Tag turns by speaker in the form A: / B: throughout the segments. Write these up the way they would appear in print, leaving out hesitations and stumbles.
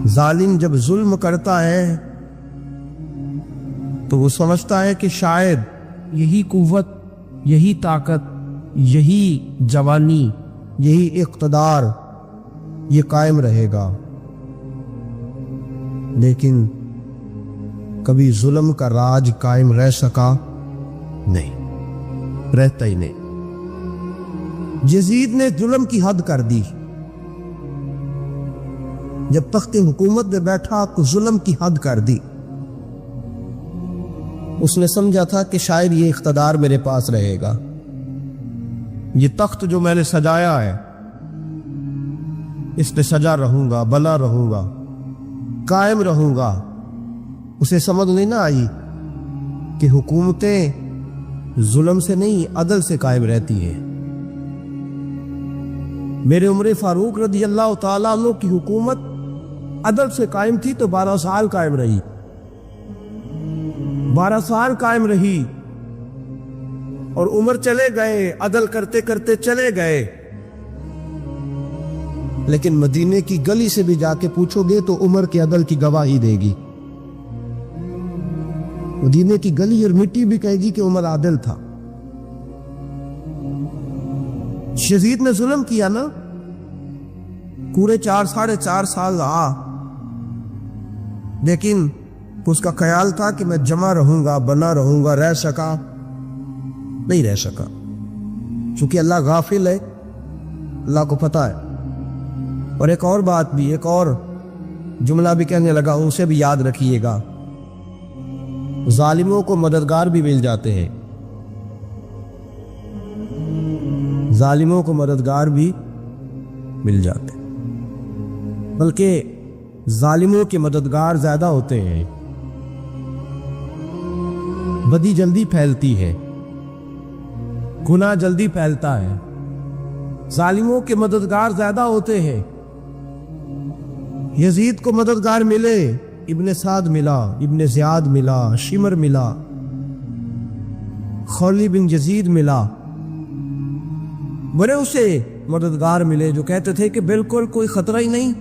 A: ظالم جب ظلم کرتا ہے تو وہ سمجھتا ہے کہ شاید یہی قوت، یہی طاقت، یہی جوانی، یہی اقتدار یہ قائم رہے گا، لیکن کبھی ظلم کا راج قائم رہ سکا نہیں، رہتا ہی نہیں۔ یزید نے ظلم کی حد کر دی، جب تخت حکومت میں بیٹھا تو ظلم کی حد کر دی۔ اس نے سمجھا تھا کہ شاید یہ اقتدار میرے پاس رہے گا، یہ تخت جو میں نے سجایا ہے اس پہ سجا رہوں گا، بنا رہوں گا، قائم رہوں گا۔ اسے سمجھ نہیں نہ آئی کہ حکومتیں ظلم سے نہیں عدل سے قائم رہتی ہیں۔ میرے عمر فاروق رضی اللہ تعالیٰ عنہ کی حکومت عدل سے قائم تھی تو 12 سال قائم رہی، 12 سال قائم رہی، اور عمر چلے گئے، عدل کرتے کرتے چلے گئے، لیکن مدینے کی گلی سے بھی جا کے پوچھو گے تو عمر کے عدل کی گواہی دے گی۔ مدینے کی گلی اور مٹی بھی کہے گی کہ عمر عادل تھا۔ یزید نے ظلم کیا نا، پورے 4.5 سال رہا، لیکن اس کا خیال تھا کہ میں جمع رہوں گا، بنا رہوں گا، رہ سکا نہیں، رہ سکا، چونکہ اللہ غافل ہے، اللہ کو پتہ ہے۔ اور ایک اور بات بھی، ایک اور جملہ بھی کہنے لگا، اسے بھی یاد رکھیے گا، ظالموں کو مددگار بھی مل جاتے ہیں، ظالموں کو مددگار بھی مل جاتے ہیں، بلکہ ظالموں کے مددگار زیادہ ہوتے ہیں۔ بدی جلدی پھیلتی ہے، گناہ جلدی پھیلتا ہے، ظالموں کے مددگار زیادہ ہوتے ہیں۔ یزید کو مددگار ملے، ابن سعد ملا، ابن زیاد ملا، شمر ملا، خولی بن یزید ملا، بڑے اسے مددگار ملے جو کہتے تھے کہ بالکل کوئی خطرہ ہی نہیں،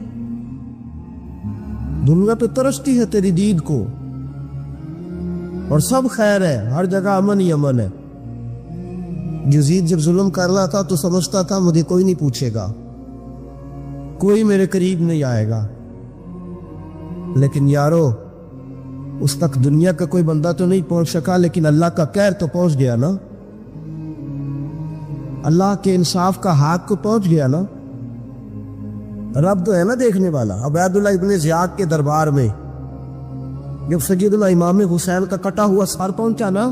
A: دنیا تو ترستی ہے تیری دید کو، اور سب خیر ہے، ہر جگہ امن ہی امن ہے۔ یزید جب ظلم کر رہا تھا تو سمجھتا تھا مجھے کوئی نہیں پوچھے گا، کوئی میرے قریب نہیں آئے گا، لیکن یارو اس تک دنیا کا کوئی بندہ تو نہیں پہنچ سکا، لیکن اللہ کا قہر تو پہنچ گیا نا، اللہ کے انصاف کا حق کو پہنچ گیا نا۔ رب تو ہے نا دیکھنے والا۔ عبید اللہ ابن زیاد کے دربار میں جب سیدنا امام حسین کا کٹا ہوا سر پہنچا نا،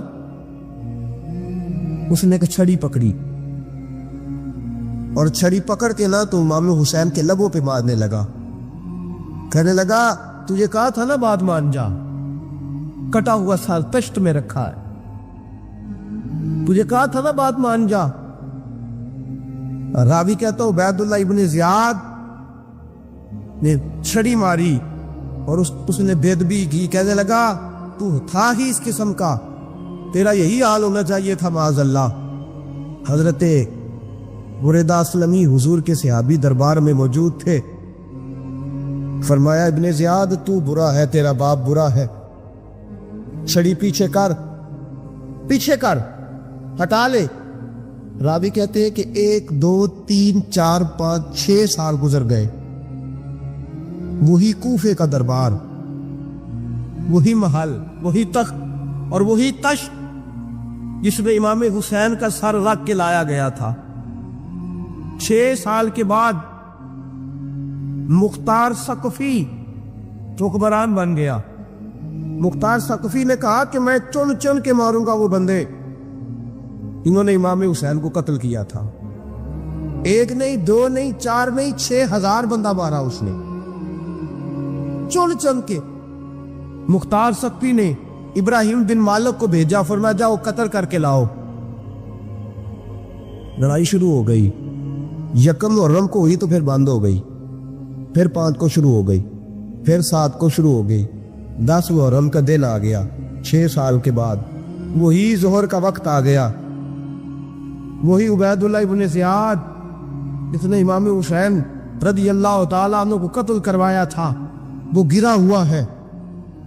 A: اس نے ایک چھڑی پکڑی، اور چھڑی پکڑ کے نا تو امام حسین کے لبوں پہ مارنے لگا، کہنے لگا تجھے کہا تھا نا بات مان جا، کٹا ہوا سر تشت میں رکھا ہے، تجھے کہا تھا نا بات مان جا۔ راوی کہتا ہوں عبید اللہ ابن زیاد نے چھڑی ماری اور اس نے بےادبی کی، کہنے لگا تو تھا ہی اس قسم کا، تیرا یہی حال ہونا چاہیے تھا معاذ اللہ۔ حضرت بریدہ اسلمی حضور کے صحابی دربار میں موجود تھے، فرمایا ابن زیاد تو برا ہے، تیرا باپ برا ہے، چھڑی پیچھے کر، پیچھے کر، ہٹا لے۔ راوی کہتے ہیں کہ 1 2 3 4 5 6 سال گزر گئے، وہی کوفے کا دربار، وہی محل، وہی تخت اور وہی تشت جس میں امام حسین کا سر رکھ کے لایا گیا تھا۔ 6 سال کے بعد مختار ثقفی حکمران بن گیا۔ مختار ثقفی نے کہا کہ میں چن چن کے ماروں گا وہ بندے انہوں نے امام حسین کو قتل کیا تھا۔ 1 نہیں 2 نہیں 4 نہیں 6000 بندہ مارا اس نے، چن چن کے۔ مختار ثقفی نے ابراہیم بن مالک کو بھیجا، فرمایا جاؤ قتل کر کے لاؤ۔ لڑائی شروع ہو گئی، 1 محرم کو ہوئی تو پھر بند ہو گئی، پھر 5 کو شروع ہو گئی، پھر 7 کو شروع ہو گئی، 10 محرم کا دن آ گیا، 6 سال کے بعد وہی ظہر کا وقت آ گیا، وہی عبید اللہ ابن زیاد جس نے امام حسین رضی اللہ تعالیٰ عنہ کو قتل کروایا تھا، وہ گرا ہوا ہے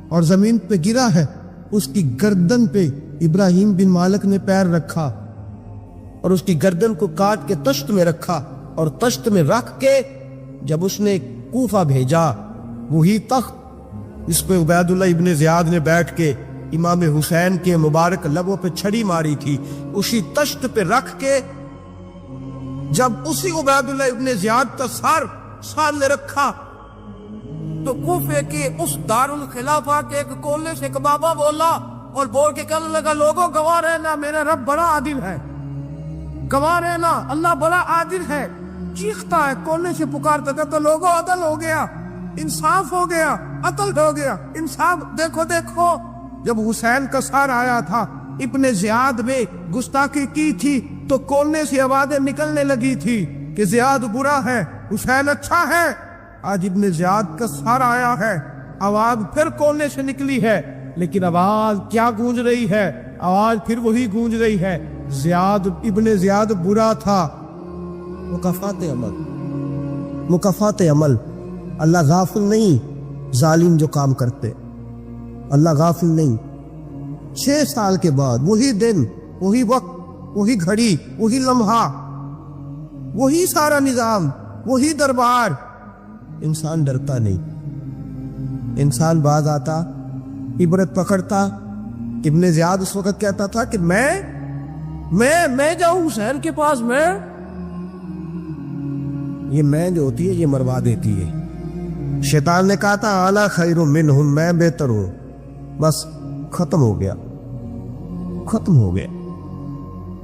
A: اور زمین پہ گرا ہے، اس کی گردن پہ ابراہیم بن مالک نے پیر رکھا اور اس کی گردن کو کاٹ کے تشت میں رکھا، اور تشت میں رکھ کے جب اس نے کوفہ بھیجا، وہی تخت اس پہ عبید اللہ ابن زیاد نے بیٹھ کے امام حسین کے مبارک لبوں پہ چھڑی ماری تھی، اسی تشت پہ رکھ کے جب اسی عبید اللہ ابن زیاد کا سر نے رکھا تو کوفے کے اس دارالخلافہ کے ایک کونے سے ایک بابا بولا اور بول کے کہنے لگا، لوگوں گواہ رہنا میرا رب بڑا عادل ہے، گواہ رہنا اللہ بڑا عادل ہے۔ چیختا ہے، کونے سے پکارتا تھا تو لوگوں عدل ہو گیا، انصاف ہو گیا، عدل ہو گیا، انصاف دیکھو دیکھو۔ جب حسین کا سر آیا تھا، ابن زیاد میں گستاخی کی تھی تو کونے سے آوازیں نکلنے لگی تھی کہ زیاد برا ہے، حسین اچھا ہے۔ آج ابن زیاد کا سر آیا ہے، آواز پھر کونے سے نکلی ہے، لیکن آواز کیا گونج رہی ہے؟ آواز پھر وہی گونج رہی ہے، ابن زیاد برا تھا۔ مکافات عمل، اللہ غافل نہیں ظالم جو کام کرتے، اللہ غافل نہیں۔ 6 سال کے بعد وہی دن، وہی وقت، وہی گھڑی، وہی لمحہ، وہی سارا نظام، وہی دربار، انسان ڈرتا نہیں، انسان باز آتا، عبرت پکڑتا۔ ابن زیاد اس وقت کہتا تھا کہ میں جاؤں حسین کے پاس، یہ میں جو ہوتی ہے یہ مروا دیتی ہے۔ شیطان نے کہا تھا اعلیٰ خیر منہم، میں بہتر ہوں، بس ختم ہو گیا، ختم ہو گیا۔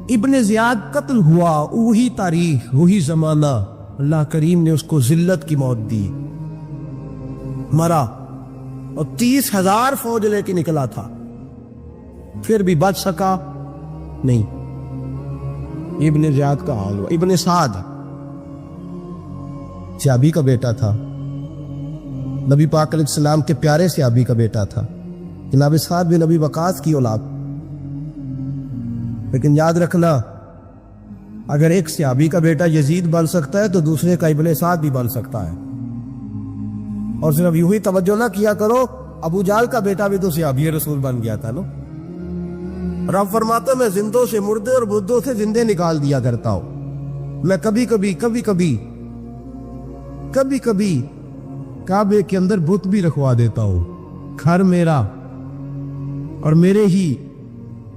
A: ابن زیاد قتل ہوا، وہی تاریخ، وہی زمانہ، اللہ کریم نے اس کو ذلت کی موت دی، مرا، اور 30,000 فوج لے کے نکلا تھا، پھر بھی بچ سکا نہیں۔ ابن زیاد کا حال ہوا۔ ابن سعد صحابی کا بیٹا تھا، نبی پاک علیہ السلام کے پیارے صحابی کا بیٹا تھا، جناب سعد بن نبی وقاص کی اولاد۔ لیکن یاد رکھنا، اگر ایک صحابی کا بیٹا یزید بن سکتا ہے تو دوسرے کا ابن سعد بھی بن سکتا ہے۔ اور صرف یوں ہی توجہ نہ کیا کرو، ابو جہل کا بیٹا بھی تو صحابی رسول بن گیا تھا نا۔ رب فرماتا میں زندوں سے مردے اور مردوں سے زندے نکال دیا کرتا ہوں۔ میں کبھی کبھی کعبے کے اندر بت بھی رکھوا دیتا ہوں، گھر میرا اور میرے ہی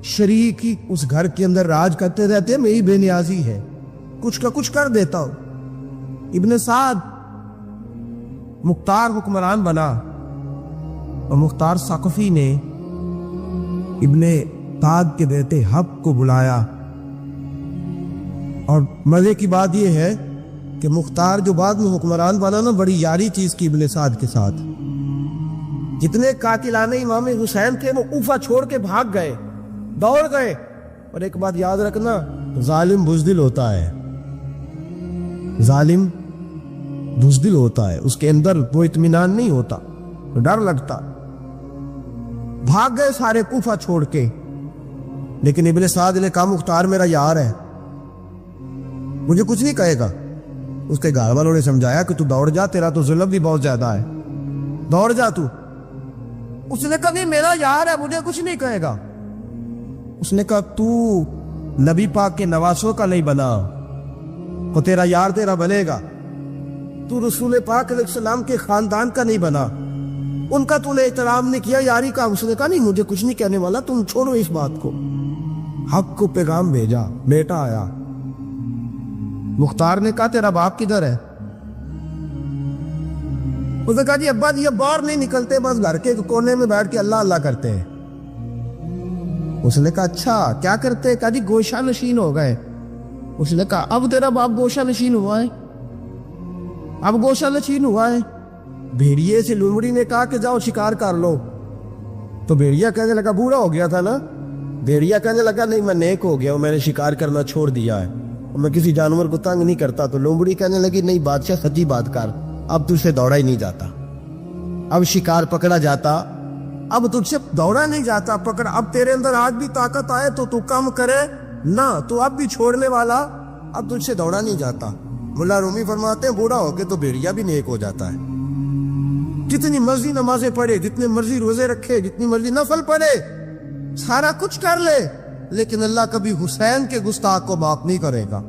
A: شریک ہی اس گھر کے اندر راج کرتے رہتے ہیں، میری بے نیازی ہے، کچھ کا کچھ کر دیتا ہوں۔ ابن سعد مختار حکمران بنا، اور مختار ثقفی نے ابن سعد کے بیٹے حب کو بلایا، اور مزے کی بات یہ ہے کہ مختار جو بعد میں حکمران بنا نا، بڑی یاری چیز کی ابن سعد کے ساتھ۔ جتنے قاتلان امام حسین تھے وہ کوفہ چھوڑ کے بھاگ گئے، دوڑ گئے۔ اور ایک بات یاد رکھنا، ظالم بزدل ہوتا ہے، ظالم بزدل ہوتا ہے، اس کے اندر وہ اطمینان نہیں ہوتا، ڈر لگتا۔ بھاگ گئے سارے کوفہ چھوڑ کے، لیکن ابن سعد نے کہا مختار میرا یار ہے، مجھے کچھ نہیں کہے گا۔ اس کے گھر والوں نے سمجھایا کہ تو دوڑ جا، تیرا تو ظلم بھی بہت زیادہ ہے، دوڑ جا تو۔ اس نے کہا نہیں میرا یار ہے، مجھے کچھ نہیں کہے گا۔ اس نے کہا تو نبی پاک کے نواسوں کا نہیں بنا، تو تیرا یار تیرا بنے گا۔ تو رسول پاک علیہ السلام کے خاندان کا نہیں بنا، ان کا تو نے احترام نہیں کیا، یاری کا۔ اس نے کہا نہیں مجھے کچھ نہیں کہنے والا، تم چھوڑو اس بات کو۔ حق کو پیغام بھیجا، بیٹا آیا۔ مختار نے کہا تیرا باپ کدھر ہے؟ اس نے کہا جی ابا جی اب باہر نہیں نکلتے، بس گھر کے کونے میں بیٹھ کے اللہ اللہ کرتے ہیں۔ اس نے کہا اچھا کیا کرتے؟ کہا جی گوشہ نشین ہو گئے۔ اس نے کہا اب تیرا باپ گوشہ نشین ہوا ہے؟ اب گوشہ نشین ہوا ہے؟ بھیڑیے سے لومڑی نے کہا کہ جاؤ شکار کر لو، تو بھیڑیا کہنے لگا بوڑھا ہو گیا تھا نا، بھیڑیا کہنے لگا نہیں میں نیک ہو گیا ہوں، میں نے شکار کرنا چھوڑ دیا ہے، میں کسی جانور کو تنگ نہیں کرتا۔ تو لومڑی کہنے لگی نہیں بادشاہ سچی بات کر، اب تجھ سے دوڑا ہی نہیں جاتا، اب شکار پکڑا جاتا، اب تجھ سے دوڑا نہیں جاتا پکڑ، اب تیرے اندر آج بھی طاقت آئے تو کم کرے نہ، تو اب بھی چھوڑنے والا، اب تجھ سے دوڑا نہیں جاتا۔ ملا رومی فرماتے ہیں بوڑھا ہو کے تو بھیڑیا بھی نیک ہو جاتا ہے، جتنی مرضی نمازیں پڑھے، جتنے مرضی روزے رکھے، جتنی مرضی نفل پڑھے، سارا کچھ کر لے، لیکن اللہ کبھی حسین کے گستاخ کو معاف نہیں کرے گا،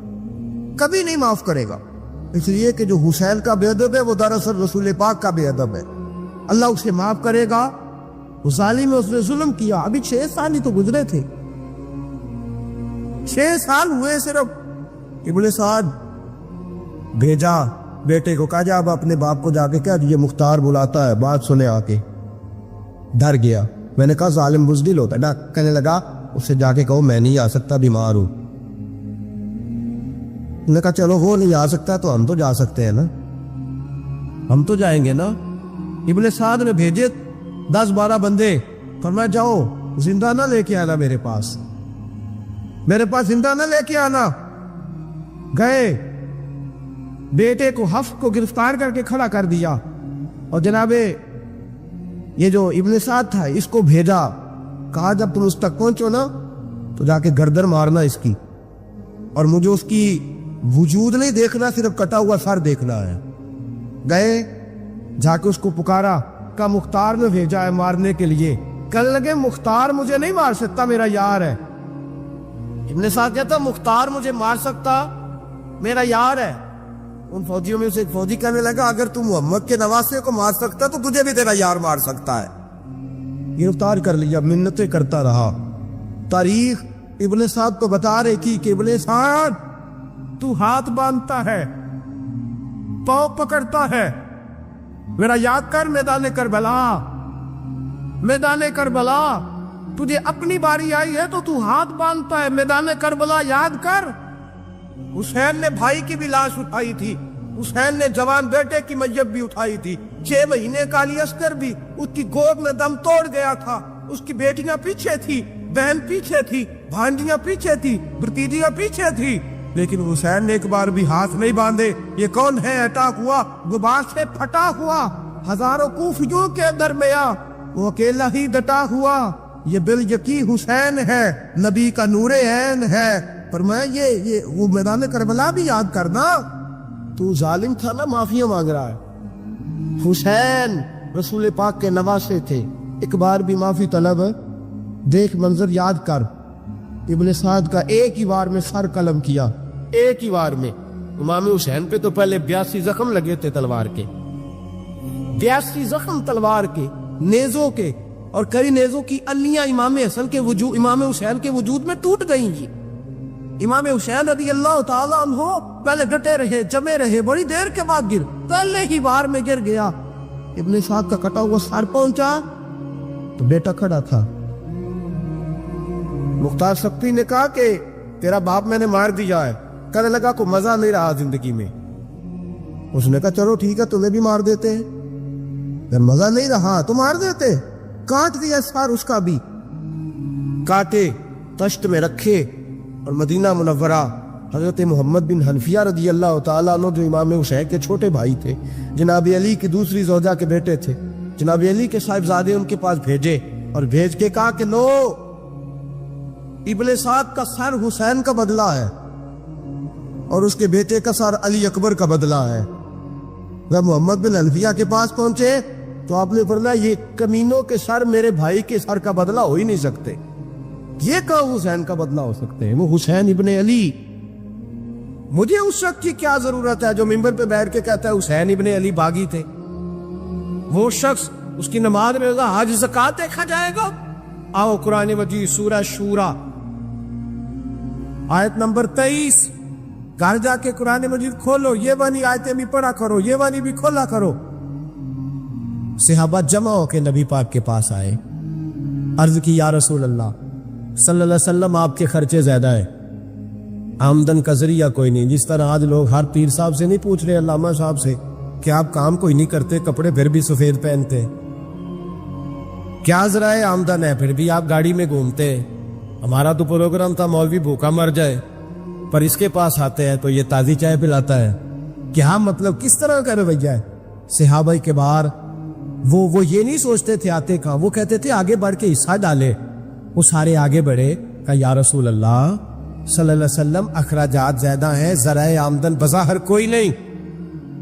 A: کبھی نہیں معاف کرے گا۔ اس لیے کہ جو حسین کا بے ادب ہے وہ دراصل رسول پاک کا بے ادب ہے، اللہ اسے معاف کرے گا۔ اس ظالم میں اس نے ظلم کیا، ابھی 6 سال ہی تو گزرے تھے، 6 سال ہوئے صرف۔ ابن سعد بھیجا بیٹے کو، کہا جا اب اپنے باپ کو جا کے کہہ یہ مختار بلاتا ہے، بات سنے آ کے۔ ڈر گیا، میں نے کہا ظالم بزدل ہوتا ہے نا، کہنے لگا اس سے جا کے کہو میں نہیں آ سکتا، بیمار ہوں۔ نے کہا چلو وہ نہیں آ سکتا تو ہم تو جا سکتے ہیں نا، ہم تو جائیں گے نا۔ ابن سعد نے بھیجے 10-12 بندے، فرمایا جاؤ زندہ نہ لے کے آنا، میرے پاس زندہ نہ لے کے آنا۔ گئے، بیٹے کو حفص کو گرفتار کر کے کھڑا کر دیا، اور جناب یہ جو ابن سعد تھا اس کو بھیجا، کہا جب تم اس تک پہنچو نا تو جا کے گردن مارنا اس کی، اور مجھے اس کی وجود نہیں دیکھنا، صرف کٹا ہوا سر دیکھنا ہے۔ گئے، جا کے اس کو پکارا، کہا مختار نے بھیجا ہے مارنے کے لیے۔ کہنے لگے مختار مجھے نہیں مار سکتا، میرا یار ہے۔ ابن سعد کہتا مختار مجھے مار سکتا، میرا یار ہے۔ ان فوجیوں میں سے ایک فوجی کہنے لگا اگر تم محمد کے نواسے کو مار سکتا تو تجھے بھی تیرا یار مار سکتا ہے۔ گرفتار کر لیا، منتیں کرتا رہا۔ تاریخ ابن سعد کو بتا رہی تھی کہ ابن سعد تو ہاتھ باندھتا ہے، پاؤں پکڑتا ہے، میرا یاد کر میدان کربلا، تجھے اپنی باری آئی ہے تو تو ہاتھ باندھتا ہے، میدان کربلا یاد کر۔ حسین نے بھائی کی بھی لاش اٹھائی تھی، حسین نے جوان بیٹے کی میت بھی اٹھائی تھی، 6 مہینے کا علی اصغر بھی اس کی گود میں دم توڑ گیا تھا، اس کی بیٹیاں پیچھے تھی، بہن پیچھے تھی، بھانجیاں پیچھے تھی، بھتیجیاں پیچھے تھی، لیکن حسین نے ایک بار بھی ہاتھ نہیں باندھے۔ یہ کون ہے اٹیک ہوا، غبار سے پھٹا ہوا، ہزاروں کوفیوں کے درمیان وہ اکیلا ہی ڈٹا ہوا، یہ بال یقین حسین ہے، نبی کا نور عین ہے۔ فرمایا یہ وہ میدان کربلا بھی یاد کرنا، تو ظالم تھا نا، معافیاں مانگ رہا ہے۔ حسین رسول پاک کے نواسے تھے، ایک بار بھی معافی طلب دیکھ، منظر یاد کر۔ ابن سعد کا ایک ہی وار میں سر قلم کیا، ایک ہی وار میں۔ امام حسین پہ تو پہلے 82 زخم لگے تھے تلوار کے، 82 زخم تلوار کے، نیزوں کے، اور کئی نیزوں کی الیاں امام حسین کے وجود میں ٹوٹ گئی جی۔ امام حسین رضی اللہ تعالیٰ عنہ پہلے ڈٹے رہے، جمے رہے، بڑی دیر کے بعد پہلے ہی بار میں گر گیا۔ ابن سعد کا کٹا ہوا سر پہنچا تو بیٹا کھڑا تھا۔ مختار سبتی نے کہا کہ تیرا باپ میں نے مار دیا ہے۔ کہنے لگا کو مزہ نہیں رہا زندگی میں۔ اس نے کہا چلو ٹھیک ہے تمہیں بھی مار دیتے، اگر مزہ نہیں رہا تو مار دیتے۔ کاٹ دیا سر اس کا بھی، کاٹے، تشت میں رکھے، اور مدینہ منورہ حضرت محمد بن حنفیہ رضی اللہ تعالیٰ عنہ جو امام حسین کے چھوٹے بھائی تھے، جناب علی کی دوسری زوجہ کے بیٹے تھے، جناب علی کے صاحبزادے ان کے پاس بھیجے، اور بھیج کے کہا کہ لو ابن سعد کا سر حسین کا بدلہ ہے، اور اس کے بیٹے کا سر علی اکبر کا بدلہ ہے۔ جب محمد بن حنفیہ کے پاس پہنچے تو آپ نے فرمایا یہ کمینوں کے سر میرے بھائی کے سر کا بدلہ ہو ہی نہیں سکتے، یہ کہاں حسین کا بدلہ ہو سکتے ہیں، وہ حسین ابن علی۔ مجھے اس شخص کی کیا ضرورت ہے جو ممبر پہ بیٹھ کے کہتا ہے حسین ابن علی باغی تھے؟ وہ شخص اس کی نماز میں ہوگا، حج زکات دیکھا جائے گا۔ آؤ قرآن مجید سورہ شورا آیت نمبر 23، گھر جا کے قرآن مجید کھولو، یہ وانی آیتیں بھی پڑھا کرو، یہ وانی بھی کھولا کرو۔ صحابہ جمع ہو کے نبی پاک کے پاس آئے، عرض کی یا رسول اللہ صلی اللہ علیہ وسلم آپ کے خرچے زیادہ ہیں، آمدن کا ذریعہ کوئی نہیں، جس طرح آج لوگ ہر پیر صاحب سے نہیں پوچھ رہے، علامہ صاحب سے کہ آپ کام کوئی نہیں کرتے، کپڑے پھر بھی سفید پہنتے ہیں، کیا ذرائع آمدن ہے، پھر بھی آپ گاڑی میں گھومتے ہیں۔ ہمارا تو پروگرام تھا مولوی بھوکا مر جائے، پر اس کے پاس آتے ہیں تو یہ تازی چائے پلاتا ہے، کیا مطلب کس طرح کا رویہ ہے؟ صحابہ کے باہر وہ یہ نہیں سوچتے تھے آتے کہاں، وہ کہتے تھے آگے بڑھ کے حصہ ڈالے۔ وہ سارے آگے بڑھے، کہا یا رسول اللہ صلی اللہ علیہ وسلم اخراجات زیادہ ہیں، ذرائع آمدن بظاہر کوئی نہیں،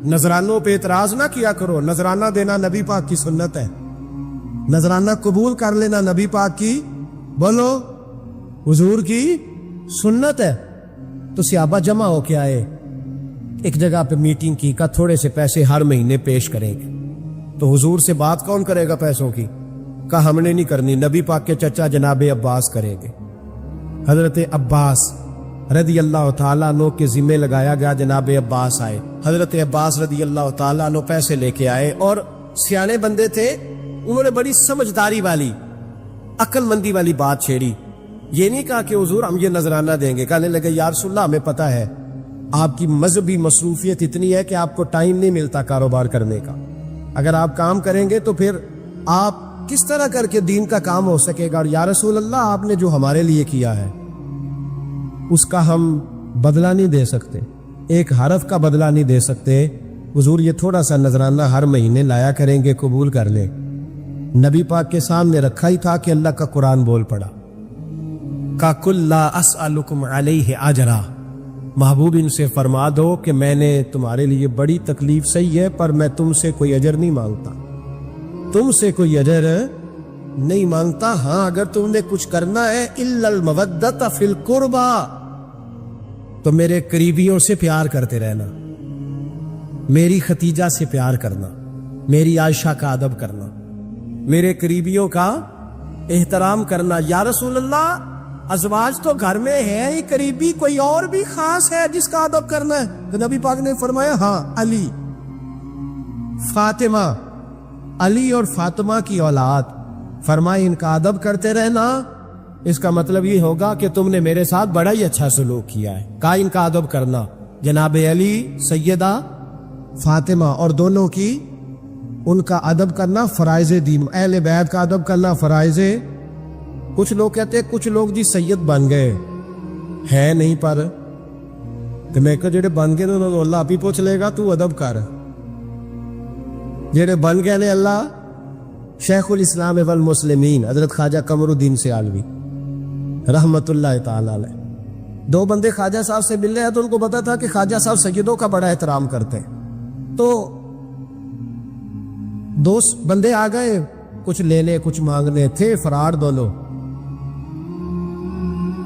A: نذرانوں پہ اعتراض نہ کیا کرو. نذرانہ دینا نبی پاک کی سنت ہے. نذرانہ قبول کر لینا نبی پاک کی بولو حضور کی سنت ہے. تو صحابہ جمع ہو کے آئے, ایک جگہ پہ میٹنگ کی, کا تھوڑے سے پیسے ہر مہینے پیش کریں گے. تو حضور سے بات کون کرے گا پیسوں کی؟ کہا ہم نے نہیں کرنی, نبی پاک کے چچا جناب عباس کریں گے. حضرت عباس رضی اللہ تعالیٰ عنہ کے ذمے لگایا گیا. جناب عباس آئے, حضرت عباس رضی اللہ تعالیٰ عنہ پیسے لے کے آئے, اور سیانے بندے تھے, انہوں نے بڑی سمجھداری والی عقل مندی والی بات چھیڑی. یہ نہیں کہا کہ حضور ہم یہ نذرانہ دیں گے. کہنے لگے یا رسول اللہ ہمیں پتہ ہے آپ کی مذہبی مصروفیت اتنی ہے کہ آپ کو ٹائم نہیں ملتا کاروبار کرنے کا. اگر آپ کام کریں گے تو پھر آپ کس طرح کر کے دین کا کام ہو سکے گا. اور یا رسول اللہ آپ نے جو ہمارے لیے کیا ہے اس کا ہم بدلہ نہیں دے سکتے, ایک حرف کا بدلہ نہیں دے سکتے. حضور یہ تھوڑا سا نذرانہ ہر مہینے لایا کریں گے, قبول کر لیں. نبی پاک کے سامنے رکھا ہی تھا کہ اللہ کا قرآن بول پڑا, کا کل لا اسألکم علیہ اجرا, محبوب ان سے فرما دو کہ میں نے تمہارے لیے بڑی تکلیف سہی ہے, پر میں تم سے کوئی اجر نہیں مانگتا, تم سے کوئی اجر نہیں مانگتا. ہاں اگر تم نے کچھ کرنا ہے الا المودۃ فی القربى, تو میرے قریبیوں سے پیار کرتے رہنا, میری ختیجہ سے پیار کرنا, میری عائشہ کا ادب کرنا, میرے قریبیوں کا احترام کرنا. یا رسول اللہ ازواج تو گھر میں ہے ہی, قریبی کوئی اور بھی خاص ہے جس کا ادب کرنا ہے؟ تو نبی پاک نے فرمایا ہاں علی, فاطمہ, علی اور فاطمہ کی اولاد. فرمائے ان کا ادب کرتے رہنا, اس کا مطلب یہ ہوگا کہ تم نے میرے ساتھ بڑا ہی اچھا سلوک کیا ہے. کہا ان کا ادب کرنا, جناب علی, سیدہ فاطمہ, اور دونوں کی ان کا ادب کرنا فرائض دین, اہل بیت کا ادب کرنا فرائض. کچھ لوگ کہتے ہیں کچھ لوگ جی سید بن گئے, ہے نہیں, پر کہ میں کہ جڑے بن گئے انہوں نے اللہ آپ ہی پوچھ لے گا تو ادب کر. جڑے بن گئے نے اللہ, شیخ الاسلام والمسلمین حضرت خواجہ قمر الدین سیالوی رحمت اللہ تعالی علیہ, دو بندے خواجہ صاحب سے مل رہے ہیں تو ان کو پتا تھا کہ خواجہ صاحب سیدوں کا بڑا احترام کرتے ہیں. تو دو بندے آ گئے, کچھ لینے کچھ مانگنے تھے, فرار دونوں.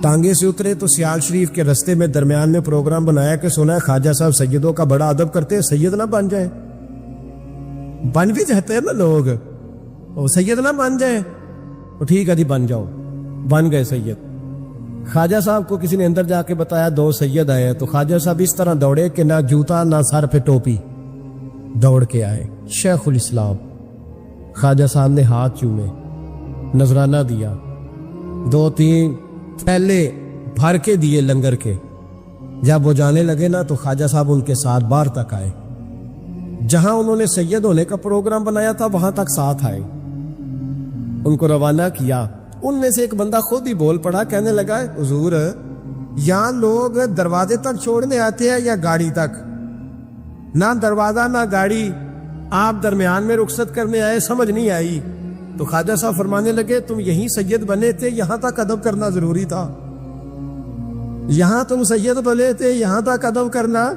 A: ٹانگے سے اترے تو سیال شریف کے رستے میں درمیان میں پروگرام بنایا کہ سنا ہے خواجہ صاحب سیدوں کا بڑا ادب کرتے ہیں, سید نہ بن جائیں. بن بھی جاتے ہیں نا لوگ, وہ سید نہ بن جائیں. تو ٹھیک ہے جی بن جاؤ, بن گئے سید. خواجہ صاحب کو کسی نے اندر جا کے بتایا دو سید آئے, تو خواجہ صاحب اس طرح دوڑے کہ نہ جوتا نہ سر پہ ٹوپی, دوڑ کے آئے. شیخ الاسلام خواجہ صاحب نے ہاتھ چومے, نذرانہ دیا, 2-3 پہلے بھر کے دیے لنگر کے. جب وہ جانے لگے نا تو خواجہ صاحب ان کے ساتھ باہر تک آئے, جہاں انہوں نے سید ہونے کا پروگرام بنایا تھا وہاں تک ساتھ آئے, ان کو روانہ کیا. ان میں سے ایک بندہ خود ہی بول پڑا, کہنے لگا حضور یہاں لوگ دروازے تک چھوڑنے آتے ہیں یا گاڑی تک؟ نہ دروازہ نہ گاڑی, آپ درمیان میں رخصت کرنے آئے, سمجھ نہیں آئی. تو خواجہ صاحب فرمانے لگے تم یہیں سید بنے تھے, یہاں تک ادب کرنا ضروری تھا. یہاں تم سید بنے تھے, یہاں تک ادب کرنا,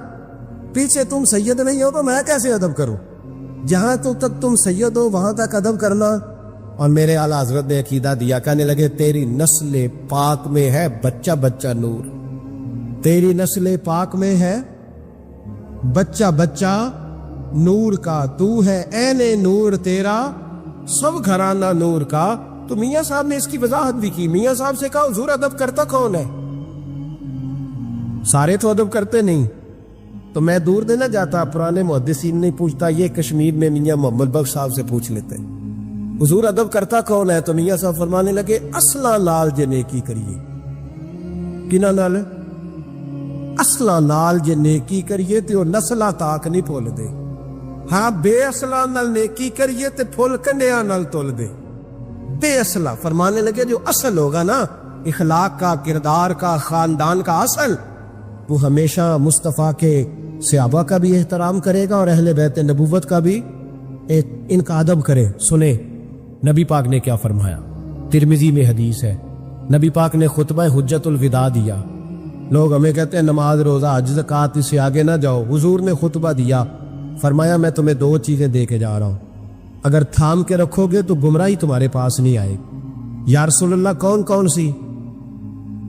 A: پیچھے تم سید نہیں ہو تو میں کیسے ادب کروں؟ جہاں تک تم سید ہو وہاں تک ادب کرنا. اور میرے اعلیٰ حضرت نے عقیدہ دیا, کہنے لگے تیری نسل پاک میں ہے بچہ بچہ نور, تیری نسل پاک میں ہے بچہ بچہ نور کا, تو ہے عین نور تیرا سب گھرانہ نور کا. تو میاں صاحب نے اس کی وضاحت بھی کی. میاں صاحب سے کہا حضور ادب کرتا کون ہے؟ سارے تو ادب کرتے نہیں. تو میں دور دینا جاتا, پرانے محدثین نہیں پوچھتا, یہ کشمیر میں میاں محمد بخش صاحب سے پوچھ لیتے حضور ادب کرتا کون ہے. تو میاں صاحب فرمانے لگے اصلا نال جے نیکی کریے. کنا نال؟ اصلا نال جے نیکی کریے تے وہ نسلہ تاک نہیں پھول دے. ہاں بے اصلہ نال نیکی کریے تے پھول کنڈیاں نال تول دے. بے اصلہ فرمانے لگے جو اصل ہوگا نا اخلاق کا, کردار کا, خاندان کا اصل, وہ ہمیشہ مصطفیٰ کے صحابہ کا بھی احترام کرے گا اور اہل بیت نبوت کا بھی ان کا ادب کرے. سنیں نبی پاک نے کیا فرمایا, ترمذی میں حدیث ہے. نبی پاک نے خطبہ حجت الوداع دیا. لوگ ہمیں کہتے ہیں نماز روزہ حج زکوٰۃ اس سے آگے نہ جاؤ. حضور نے خطبہ دیا, فرمایا میں تمہیں 2 چیزیں دے کے جا رہا ہوں، اگر تھام کے رکھو گے تو گمراہی تمہارے پاس نہیں آئے گی۔ یا رسول اللہ کون کون سی؟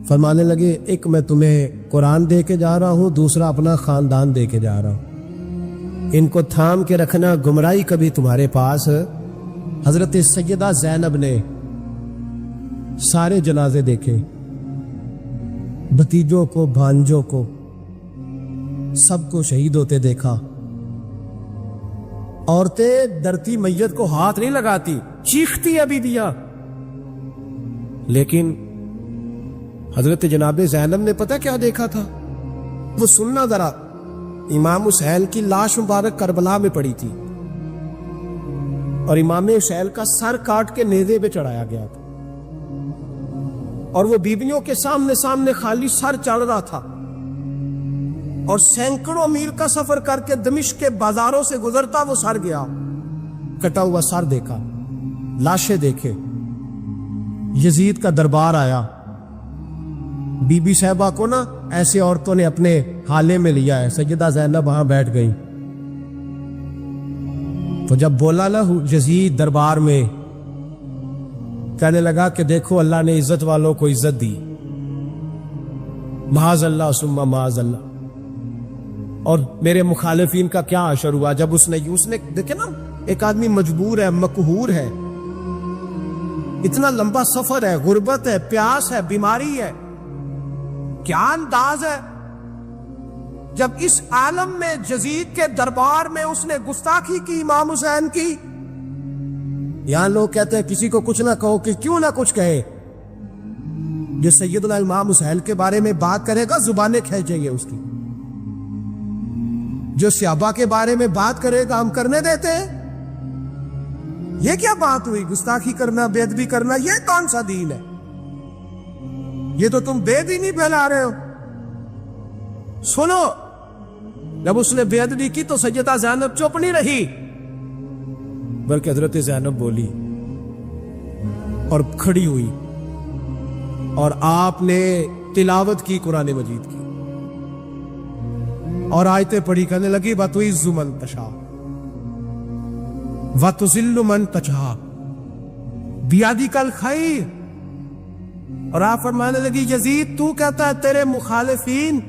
A: فرمانے لگے ایک میں تمہیں قرآن دے کے جا رہا ہوں، دوسرا اپنا خاندان دے کے جا رہا ہوں، ان کو تھام کے رکھنا، گمراہی کبھی تمہارے پاس۔ حضرت سیدہ زینب نے سارے جنازے دیکھے، بھتیجوں کو، بھانجوں کو، سب کو شہید ہوتے دیکھا۔ عورتیں ڈرتی میت کو ہاتھ نہیں لگاتی، چیختی ابھی دیا، لیکن حضرت جناب زینب نے پتہ کیا دیکھا تھا؟ وہ سننا ذرا، امام حسین کی لاش مبارک کربلا میں پڑی تھی اور امام حسین کا سر کاٹ کے نیزے پہ چڑھایا گیا تھا، اور وہ بیویوں کے سامنے خالی سر چڑھ رہا تھا، اور سینکڑوں میل کا سفر کر کے دمشق کے بازاروں سے گزرتا وہ سر گیا، کٹا ہوا سر دیکھا، لاشیں دیکھے۔ یزید کا دربار آیا، بی بی صاحبہ کو نا ایسے عورتوں نے اپنے حالے میں لیا ہے، سیدہ زینب وہاں بیٹھ گئی۔ تو جب بولا نا یزید دربار میں، کہنے لگا کہ دیکھو اللہ نے عزت والوں کو عزت دی، معاذ اللہ ثم معاذ اللہ، اور میرے مخالفین کا کیا حشر ہوا جب اس نے دیکھے نا، ایک آدمی مجبور ہے، مقہور ہے، اتنا لمبا سفر ہے، غربت ہے، پیاس ہے، بیماری ہے، کیا انداز ہے جب اس عالم میں یزید کے دربار میں اس نے گستاخی کی امام حسین کی۔ یہاں لوگ کہتے ہیں کسی کو کچھ نہ کہو، کہ کیوں نہ کچھ کہے، جو سیدنا امام حسین کے بارے میں بات کرے گا زبانیں کھینچیں گے اس کی، جو صحابہ کے بارے میں بات کرے گا ہم کرنے دیتے ہیں؟ یہ کیا بات ہوئی؟ گستاخی کرنا، بے ادبی کرنا، یہ کون سا دین ہے؟ یہ تو تم بے دینی پھیلا رہے ہو۔ سنو، جب اس نے بے ادبی کی تو سیدہ زینب چپ نہیں رہی، بلکہ حضرت زینب بولی اور کھڑی ہوئی، اور آپ نے تلاوت کی قرآن مجید کی، اور آیتیں پڑھی، کہنے لگی وَتُعِزُّ مَن تَشَاءُ وَتُذِلُّ مَن تَشَاءُ بِیَدِکَ الْخَیْرُ، اور آپ فرمانے لگی یزید تو کہتا ہے تیرے مخالفین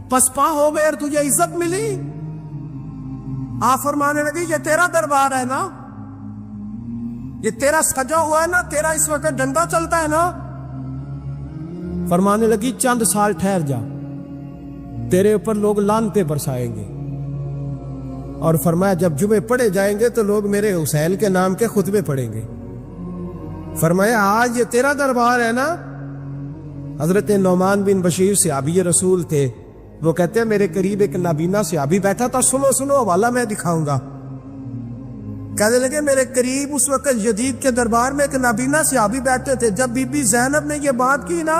A: پسپا ہو گئے اور تجھے عزت ملی؟ آپ فرمانے لگی یہ تیرا دربار ہے نا، یہ تیرا سجا ہوا ہے نا، تیرا اس وقت ڈنڈا چلتا ہے نا۔ فرمانے لگی چند سال ٹھہر جا، تیرے اوپر لوگ لعنتیں برسائیں گے، اور فرمایا جب جمعے پڑھے جائیں گے تو لوگ میرے حسین کے نام کے خطبے پڑھیں گے۔ فرمایا آج یہ تیرا دربار ہے نا۔ حضرت نعمان بن بشیر صحابی رسول تھے، وہ کہتے ہیں میرے قریب ایک نابینا صحابی بیٹھا تھا، سنو حوالہ میں دکھاؤں گا۔ کہنے لگے میرے قریب اس وقت یزید کے دربار میں ایک نابینا صحابی بیٹھے تھے، جب بی بی زینب نے یہ بات کی نا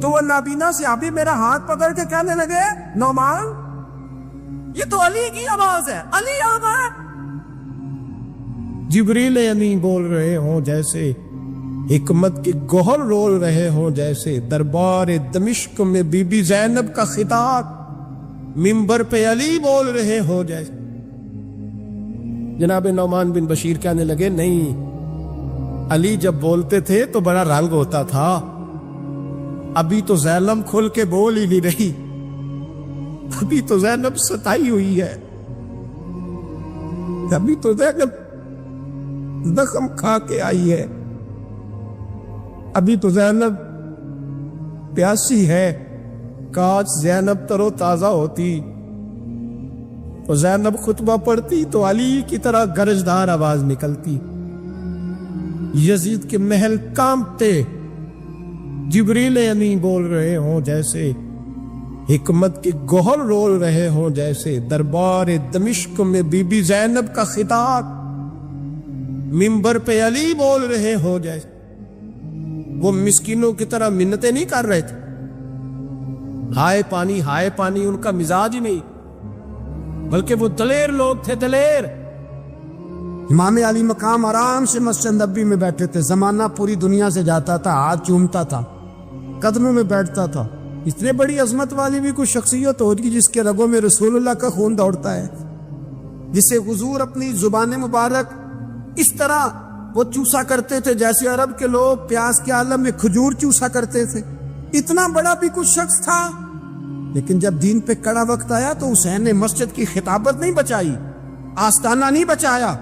A: تو وہ نابینا صحابی میرا ہاتھ پکڑ کے کہنے لگے نعمان یہ تو علی کی آواز ہے، علی آ گئے۔ جبریل امین بول رہے ہوں جیسے، حکمت کے گوہر رول رہے ہوں جیسے، دربار دمشق میں بی بی زینب کا خطاب، منبر پہ علی بول رہے ہوں جیسے۔ جناب نعمان بن بشیر کہنے لگے نہیں، علی جب بولتے تھے تو بڑا رنگ ہوتا تھا، ابھی تو زینب کھل کے بول ہی نہیں رہی، ابھی تو زینب ستائی ہوئی ہے، ابھی تو زینب زخم کھا کے آئی ہے، ابھی تو زینب پیاسی ہے، کاش زینب تر و تازہ ہوتی، تو زینب خطبہ پڑھتی تو علی کی طرح گرجدار آواز نکلتی، یزید کے محل کانپتے، جبریل امین بول رہے ہوں جیسے، حکمت کے گوہر رول رہے ہوں جیسے، دربار دمشق میں بی بی زینب کا خطاب، منبر پہ علی بول رہے ہوں جیسے۔ وہ مسکینوں کی طرح منتیں نہیں کر رہے تھے، ہائے پانی ان کا مزاج ہی نہیں، بلکہ وہ دلیر لوگ تھے، دلیر۔
B: امام علی مقام آرام سے مسجد نبوی میں بیٹھے تھے، زمانہ پوری دنیا سے جاتا تھا، ہاتھ چومتا تھا، قدموں میں بیٹھتا تھا، اتنے بڑی عظمت والی بھی کوئی شخصیت ہوگی جس کے رگوں میں رسول اللہ کا خون دوڑتا ہے، جسے حضور اپنی زبان مبارک اس طرح وہ چوسا کرتے تھے جیسے عرب کے لوگ پیاس کے عالم میں کھجور چوسا کرتے تھے. اتنا بڑا بھی کچھ شخص تھا، لیکن جب دین پہ کڑا وقت آیا تو حسین نے مسجد کی خطابت نہیں بچائی، آستانہ نہیں بچایا.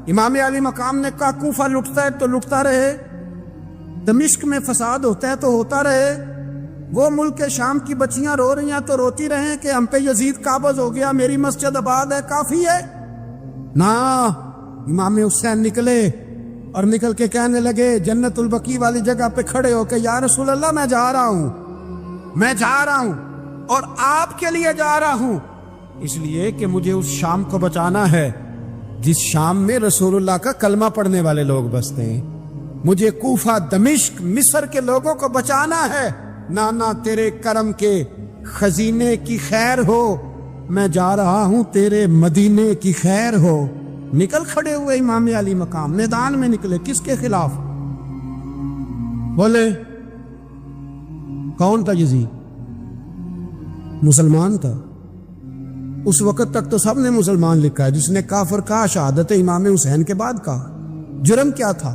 B: امام علی مقام نے کہا کوفہ لٹتا ہے تو لٹتا رہے، دمشق میں فساد ہوتا ہے تو ہوتا رہے، وہ ملک شام کی بچیاں رو رہی ہیں تو روتی رہیں کہ ہم پہ یزید قابض ہو گیا، میری مسجد آباد ہے، کافی ہے. نا، امام حسین نکلے اور نکل کے کہنے لگے جنت البقیع والی جگہ پہ کھڑے ہو کہ یا رسول اللہ میں جا رہا ہوں اور آپ کے لیے جا رہا ہوں، اس لیے کہ مجھے اس شام کو بچانا ہے جس شام میں رسول اللہ کا کلمہ پڑھنے والے لوگ بستے ہیں. مجھے کوفہ، دمشق، مصر کے لوگوں کو بچانا ہے. نانا تیرے کرم کے خزینے کی خیر ہو، میں جا رہا ہوں تیرے مدینے کی خیر ہو. نکل کھڑے ہوئے امام علی مقام، میدان میں نکلے. کس کے خلاف؟ بولے کون تھا؟ یزید مسلمان تھا. اس وقت تک تو سب نے مسلمان لکھا ہے، جس نے کافر کہا شہادت امام حسین کے بعد کہا. جرم کیا تھا؟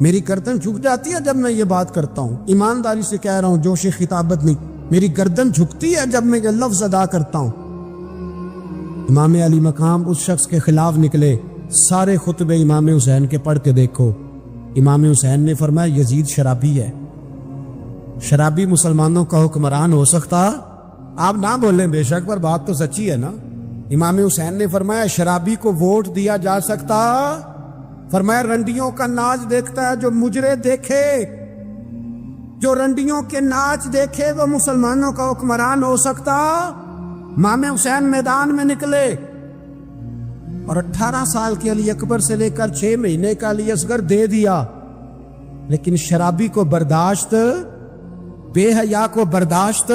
B: میری گردن جھک جاتی ہے جب میں یہ بات کرتا ہوں، ایمانداری سے کہہ رہا ہوں، جوش خطابت نہیں. میری گردن جھکتی ہے جب میں یہ لفظ ادا کرتا ہوں. امام علی مقام اس شخص کے خلاف نکلے. سارے خطبے امام حسین کے پڑھ کے دیکھو. امام حسین نے فرمایا یزید شرابی ہے. شرابی مسلمانوں کا حکمران ہو سکتا؟ آپ نہ بولیں بے شک، پر بات تو سچی ہے نا. امام حسین نے فرمایا شرابی کو ووٹ دیا جا سکتا؟ فرمایا رنڈیوں کا ناچ دیکھتا ہے جو مجرے دیکھے، جو رنڈیوں کے ناچ دیکھے وہ مسلمانوں کا حکمران ہو سکتا؟ امام حسین میدان میں نکلے اور 18 سال کے علی اکبر سے لے کر 6 مہینے کا علی اصغر دے دیا. لیکن شرابی کو برداشت، بے حیا کو برداشت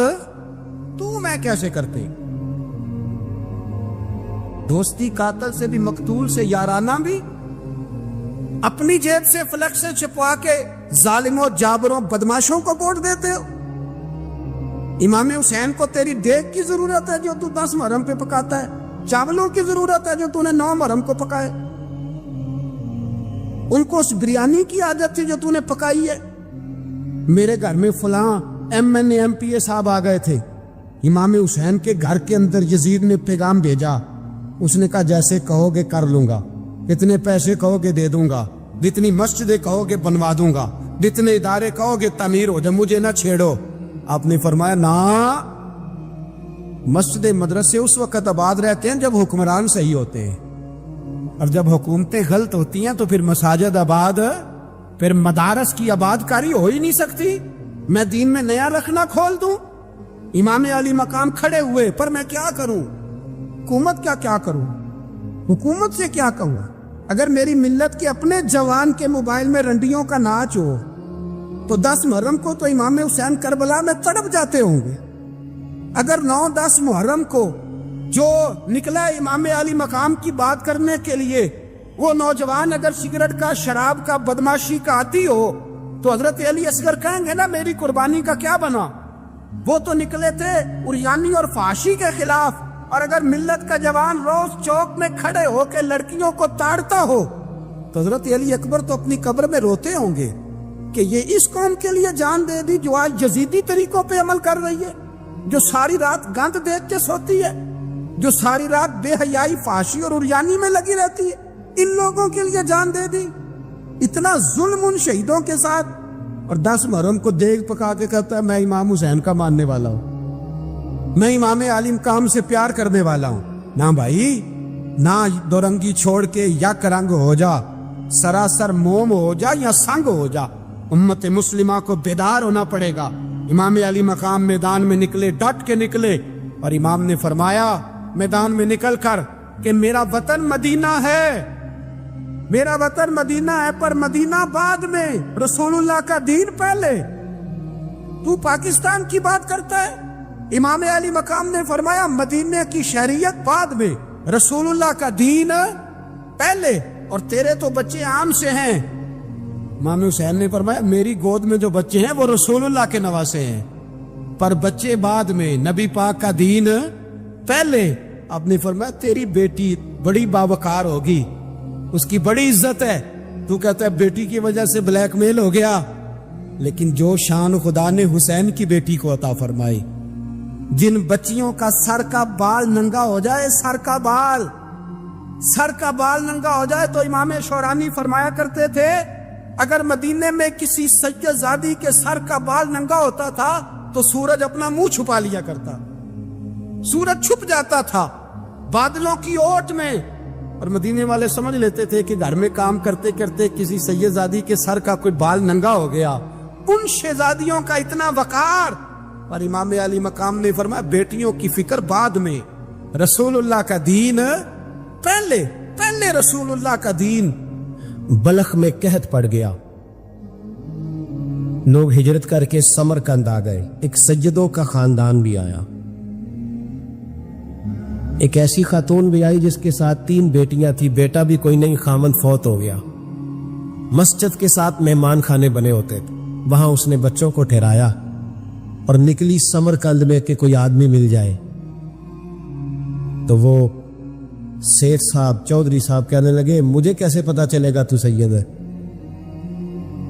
B: تو میں کیسے کرتے؟ دوستی قاتل سے بھی، مقتول سے یارانہ بھی، اپنی جیب سے فلیکس چھپوا کے ظالموں، جابروں، بدماشوں کو ووٹ دیتے ہو. امام حسین کو تیری دیگ کی ضرورت ہے جو تو 10 محرم پہ پکاتا ہے، چاولوں کی ضرورت ہے جو تو نے 9 محرم کو پکائے. ان کو اس بریانی کی عادت تھی جو تو نے پکائی ہے. میرے گھر میں فلاں MNA MPA صاحب آ گئے تھے. امام حسین کے گھر کے اندر یزید نے پیغام بھیجا. اس نے کہا جیسے کہو گے کر لوں گا، کتنے پیسے کہو گے دے دوں گا، جتنی مسجدیں کہو گے بنوا دوں گا، جتنے ادارے کہو گے تعمیر ہو جائے، مجھے نہ چھیڑو. آپ نے فرمایا نا، مسجد مدرسے اس وقت آباد رہتے ہیں جب حکمران صحیح ہوتے ہیں، اور جب حکومتیں غلط ہوتی ہیں تو پھر مساجد آباد، پھر مدارس کی آباد کاری ہو ہی نہیں سکتی. میں دین میں نیا رکھنا کھول دوں؟ امام علی مقام کھڑے ہوئے، پر میں کیا کروں؟ حکومت کیا کروں؟ حکومت سے کیا کہوں؟ اگر میری ملت کے اپنے جوان کے موبائل میں رنڈیوں کا ناچ ہو تو 10 محرم کو تو امام حسین کربلا میں تڑپ جاتے ہوں گے. اگر 9-10 محرم کو جو نکلا امام علی مقام کی بات کرنے کے لیے، وہ نوجوان اگر سگریٹ کا، شراب کا، بدماشی کا عادی ہو تو حضرت علی اصغر کہیں گے نا میری قربانی کا کیا بنا؟ وہ تو نکلے تھے عریانی اور فحاشی کے خلاف. اور اگر ملت کا جوان روز چوک میں کھڑے ہو کے لڑکیوں کو تاڑتا ہو تو حضرت علی اکبر تو اپنی قبر میں روتے ہوں گے کہ یہ اس قوم کے لیے جان دے دی جو آج یزیدی طریقوں پہ عمل کر رہی ہے، جو ساری رات گند دیکھ کے سوتی ہے، جو ساری رات بے حیائی، فحاشی اور عریانی میں لگی رہتی ہے. ان لوگوں کے لیے جان دے دی. اتنا ظلم ان شہیدوں کے ساتھ، اور 10 محرم کو دیگ پکا کے کہتا ہے میں امام حسین کا ماننے والا ہوں، میں امام علی مقام سے پیار کرنے والا ہوں. نہ بھائی، نہ دو رنگی چھوڑ کے یک رنگ ہو جا، سراسر موم ہو جا یا سنگ ہو جا. امت مسلمہ کو بیدار ہونا پڑے گا. امام علی مقام میدان میں نکلے، ڈٹ کے نکلے، اور امام نے فرمایا میدان میں نکل کر کہ میرا وطن مدینہ ہے، میرا وطن مدینہ ہے، پر مدینہ بعد میں، رسول اللہ کا دین پہلے. تو پاکستان کی بات کرتا ہے. امام علی مقام نے فرمایا مدینہ کی شہریت بعد میں، رسول اللہ کا دین پہلے، اور تیرے تو بچے عام سے ہیں. امام حسین نے فرمایا میری گود میں جو بچے ہیں وہ رسول اللہ کے نواسے ہیں. پر بچے بعد میں، نبی پاک کا دین پہلے. آپ نے فرمایا تیری بیٹی بڑی باوقار ہوگی، اس کی بڑی عزت ہے، تو کہتا ہے بیٹی کی وجہ سے بلیک میل ہو گیا. لیکن جو شان خدا نے حسین کی بیٹی کو عطا فرمائی، جن بچیوں کا سر کا بال ننگا ہو جائے، سر کا بال ننگا ہو جائے، تو امام شورانی فرمایا کرتے تھے اگر مدینے میں کسی سید زادی کے سر کا بال ننگا ہوتا تھا تو سورج اپنا منہ چھپا لیا کرتا، سورج چھپ جاتا تھا بادلوں کی اوٹ میں. اور مدینے والے سمجھ لیتے تھے کہ گھر میں کام کرتے کرتے کسی سید زادی کے سر کا کوئی بال ننگا ہو گیا. ان شہزادیوں کا اتنا وقار. اور امام علی مقام نے فرمایا بیٹیوں کی فکر بعد میں، رسول اللہ کا دین پہلے رسول اللہ کا دین. بلخ میں قحط پڑ گیا، لوگ ہجرت کر کے سمرقند آ گئے. ایک سیدوں کا خاندان بھی آیا، ایک ایسی خاتون بھی آئی جس کے ساتھ 3 بیٹیاں تھی، بیٹا بھی کوئی نہیں، خامند فوت ہو گیا. مسجد کے ساتھ مہمان خانے بنے ہوتے تھے، وہاں اس نے بچوں کو ٹھہرایا اور نکلی سمرقند میں کہ کوئی آدمی مل جائے. تو وہ سیٹھ صاحب، چودھری صاحب کہنے لگے مجھے کیسے پتا چلے گا تو سید ہے؟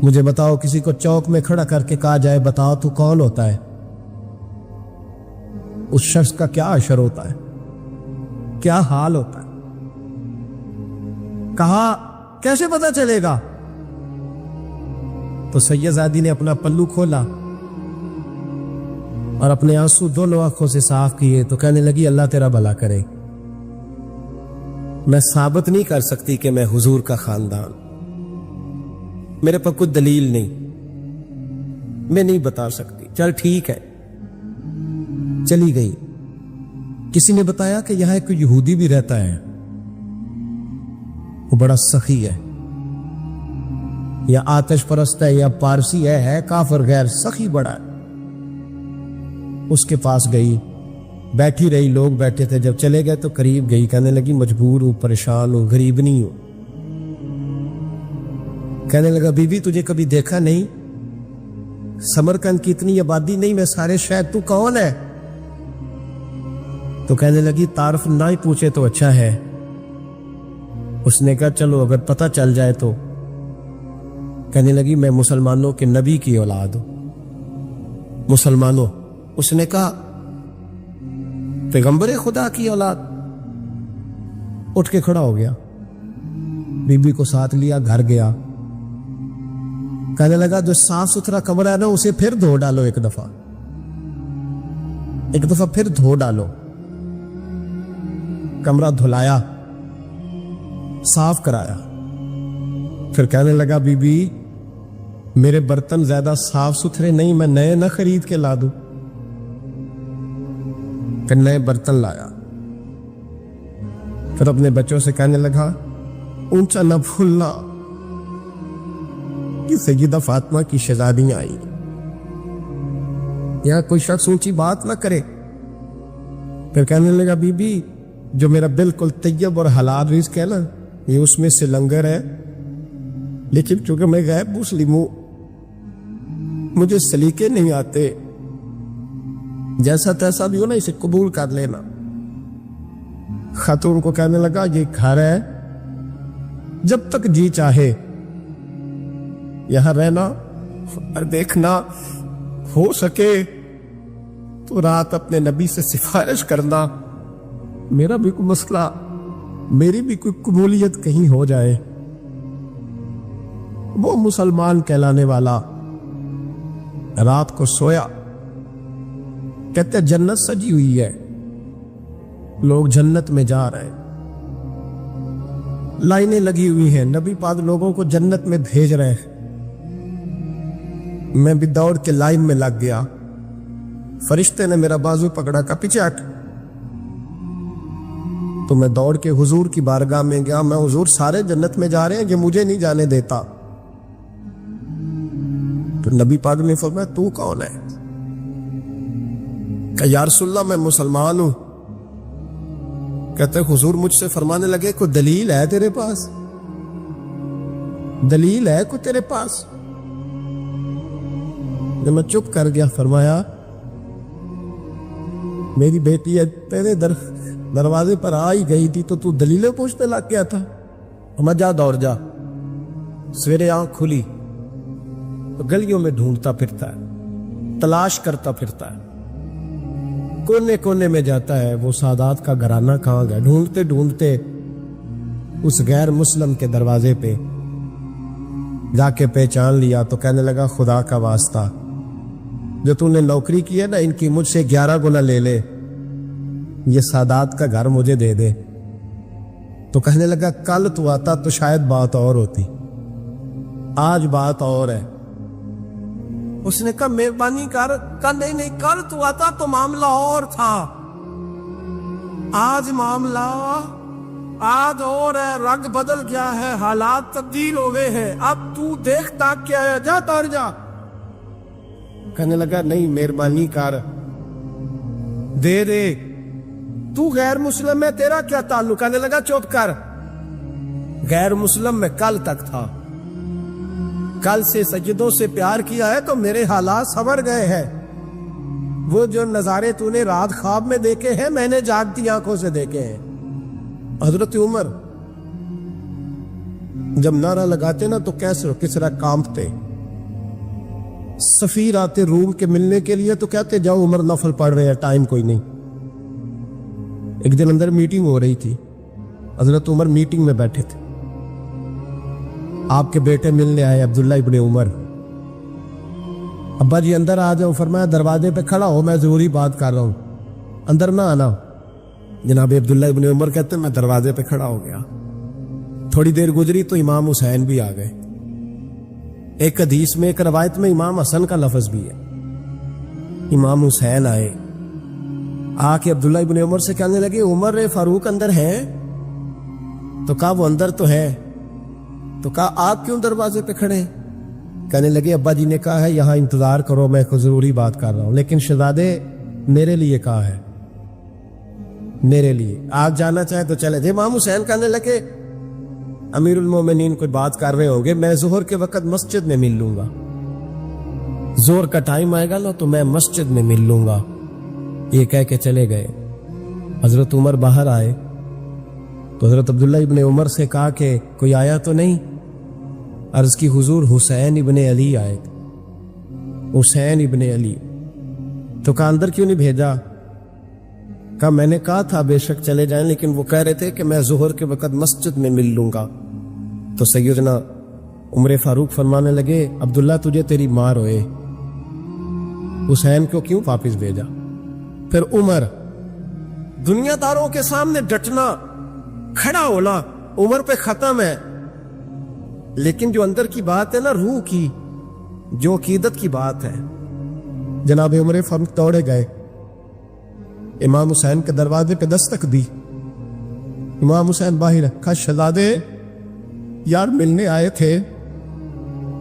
B: مجھے بتاؤ، کسی کو چوک میں کھڑا کر کے کہا جائے بتاؤ تو کون ہوتا ہے، اس شخص کا کیا اشر ہوتا ہے، کیا حال ہوتا ہے؟ کہا کیسے پتا چلے گا؟ تو سیدزادی نے اپنا پلو کھولا اور اپنے آنسو دونوں آنکھوں سے صاف کیے تو کہنے لگی اللہ تیرا بھلا کرے، میں ثابت نہیں کر سکتی کہ میں حضور کا خاندان، میرے پر کوئی دلیل نہیں، میں نہیں بتا سکتی. چل ٹھیک ہے، چلی گئی. کسی نے بتایا کہ یہاں ایک یہودی بھی رہتا ہے، وہ بڑا سخی ہے، یا آتش پرست ہے، یا پارسی ہے کافر غیر، سخی بڑا ہے. اس کے پاس گئی، بیٹھی رہی، لوگ بیٹھے تھے، جب چلے گئے تو قریب گئی، کہنے لگی مجبور ہوں، پریشان ہوں، غریب نہیں ہوں. کہنے لگا بی بی تجھے کبھی دیکھا نہیں، سمرقند کی اتنی آبادی نہیں، میں سارے شہر، تو کون ہے؟ تو کہنے لگی تعارف نہ ہی پوچھے تو اچھا ہے. اس نے کہا چلو اگر پتہ چل جائے تو. کہنے لگی میں مسلمانوں کے نبی کی اولاد ہوں. مسلمانوں؟ اس نے کہا پیغمبر خدا کی اولاد. اٹھ کے کھڑا ہو گیا، بی بی کو ساتھ لیا، گھر گیا. کہنے لگا جو صاف ستھرا کمرہ ہے نا اسے پھر دھو ڈالو، ایک دفعہ پھر دھو ڈالو. کمرہ دھلایا، صاف کرایا. پھر کہنے لگا بی بی میرے برتن زیادہ صاف ستھرے نہیں، میں نئے نہ خرید کے لا دوں. پھر نئے برتن لایا. پھر اپنے بچوں سے کہنے لگا اونچا نہ بھولنا کہ سیدہ فاطمہ کی شہزادیاں آئی، یہاں کوئی شخص اونچی بات نہ کرے. پھر کہنے لگا بی بی جو میرا بالکل طیب اور حلال رزق ہے نا، یہ اس میں سے لنگر ہے، لیکن چونکہ میں غیر مسلم ہوں، مجھے سلیقے نہیں آتے، جیسا تیسا بھی ہو نا اسے قبول کر لینا. خاتون کو کہنے لگا یہ گھر ہے، جب تک جی چاہے یہاں رہنا، اور دیکھنا ہو سکے تو رات اپنے نبی سے سفارش کرنا، میرا بھی کوئی مسئلہ، میری بھی کوئی قبولیت کہیں ہو جائے. وہ مسلمان کہلانے والا رات کو سویا. کہتے ہیں جنت سجی ہوئی ہے، لوگ جنت میں جا رہے ہیں، لائنیں لگی ہوئی ہیں، نبی پاک لوگوں کو جنت میں بھیج رہے ہیں. میں بھی دوڑ کے لائن میں لگ گیا. فرشتے نے میرا بازو پکڑا، کا پیچھے ہٹ. تو میں دوڑ کے حضور کی بارگاہ میں گیا. میں حضور سارے جنت میں جا رہے ہیں، یہ مجھے نہیں جانے دیتا. تو نبی پاک نے فرمایا تو کون ہے؟ کہ یا رسول اللہ میں مسلمان ہوں. کہتے حضور مجھ سے فرمانے لگے کوئی دلیل ہے تیرے پاس؟ دلیل ہے کوئی تیرے پاس؟ جب میں چپ کر گیا فرمایا
A: میری بیٹی ہے تیرے دروازے پر آ ہی گئی تھی تو دلیلیں پوچھنے لگ گیا تھا. میں جا دوڑ جا. سویرے آنکھ کھلی تو گلیوں میں ڈھونڈتا پھرتا ہے, تلاش کرتا پھرتا ہے, کونے کونے میں جاتا ہے وہ سادات کا گھرانہ کہاں گیا. ڈھونڈتے ڈھونڈتے اس غیر مسلم کے دروازے پہ جا کے پہچان لیا تو کہنے لگا خدا کا واسطہ جو تو نے نوکری کی ہے نا ان کی مجھ سے 11 گنا لے لے, یہ سادات کا گھر مجھے دے دے. تو کہنے لگا کل تو آتا تو شاید بات اور ہوتی, آج بات اور ہے. اس نے کہا مہربانی کر. کہا نہیں کل تو آتا تو معاملہ اور تھا, آج معاملہ آج اور ہے, رنگ بدل گیا ہے, حالات تبدیل ہو گئے ہیں, اب تو دیکھتا کیا ہے, جا تار جا. کہنے لگا نہیں مہربانی کر دے دے, تو غیر مسلم ہے تیرا کیا تعلق. کہنے لگا چپ کر, غیر مسلم میں کل تک تھا, کل سے سجدوں سے پیار کیا ہے تو میرے حالات سنور گئے ہیں. وہ جو نظارے تو نے رات خواب میں دیکھے ہیں میں نے جاگتی آنکھوں سے دیکھے ہیں. حضرت عمر جب نعرہ لگاتے نا تو کیسے کس طرح کانپتے. سفیر آتے روم کے ملنے کے لیے تو کہتے جاؤ عمر نفل پڑھ رہے ہیں, ٹائم کوئی نہیں. ایک دن اندر میٹنگ ہو رہی تھی, حضرت عمر میٹنگ میں بیٹھے تھے, آپ کے بیٹے ملنے آئے عبداللہ ابن عمر. ابا جی اندر آ جاؤ. فرمایا دروازے پہ کھڑا ہو, میں ضروری بات کر رہا ہوں, اندر نہ آنا. جناب عبداللہ ابن عمر کہتے ہیں میں دروازے پہ کھڑا ہو گیا. تھوڑی دیر گزری تو امام حسین بھی آ گئے. ایک حدیث میں ایک روایت میں امام حسن کا لفظ بھی ہے. امام حسین آئے, آ کے عبداللہ ابن عمر سے کہنے لگے عمر فاروق اندر ہے. تو کہا وہ اندر تو ہے. تو کہا آپ کیوں دروازے پہ کھڑے. کہنے لگے ابا جی نے کہا ہے یہاں انتظار کرو, میں کوئی ضروری بات کر رہا ہوں, لیکن شہزادے میرے لیے کہا ہے, میرے لیے آپ جانا چاہیں تو چلے. امام حسین کہنے لگے امیر المومنین کوئی بات کر رہے ہوں گے, میں ظہر کے وقت مسجد میں مل لوں گا, ظہر کا ٹائم آئے گا نا تو میں مسجد میں مل لوں گا. یہ کہہ کے چلے گئے. حضرت عمر باہر آئے تو حضرت عبداللہ ابن عمر سے کہا کہ کوئی آیا تو نہیں. عرض کی حضور حسین ابن علی آئے تھے. حسین ابن علی. تو کہا اندر کیوں نہیں بھیجا. کہا میں نے کہا تھا بے شک چلے جائیں, لیکن وہ کہہ رہے تھے کہ میں ظہر کے وقت مسجد میں مل لوں گا. تو سیدنا عمر فاروق فرمانے لگے عبداللہ تجھے تیری ماں روئے, حسین کو کیوں واپس بھیجا. پھر عمر دنیا داروں کے سامنے ڈٹنا, کھڑا ہونا عمر پہ ختم ہے, لیکن جو اندر کی بات ہے نا روح کی, جو عقیدت کی بات ہے. جناب عمر فاروق دوڑے گئے, امام حسین کے دروازے پہ دستک دی. امام حسین باہر رکھا, شہزادے یار ملنے آئے تھے,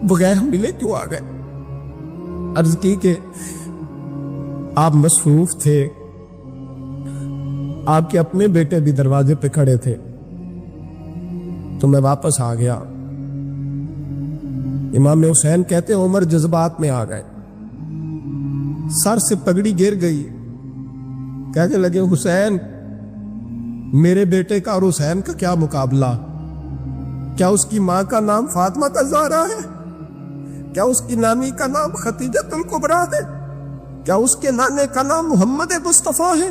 A: بغیر ہم ملے کیوں آ گئے. عرض کی کہ آپ مصروف تھے, آپ کے اپنے بیٹے بھی دروازے پہ کھڑے تھے, تو میں واپس آ گیا. امام حسین کہتے ہیں عمر جذبات میں آ گئے, سر سے پگڑی گر گئی. کہنے لگے حسین میرے بیٹے کا اور حسین کا کیا مقابلہ. کیا اس کی ماں کا نام فاطمہ الزہرا ہے, کیا اس کی نانی کا نام خدیجہ الکبریٰ ہے, کیا اس کے نانے کا نام محمد مصطفیٰ ہے.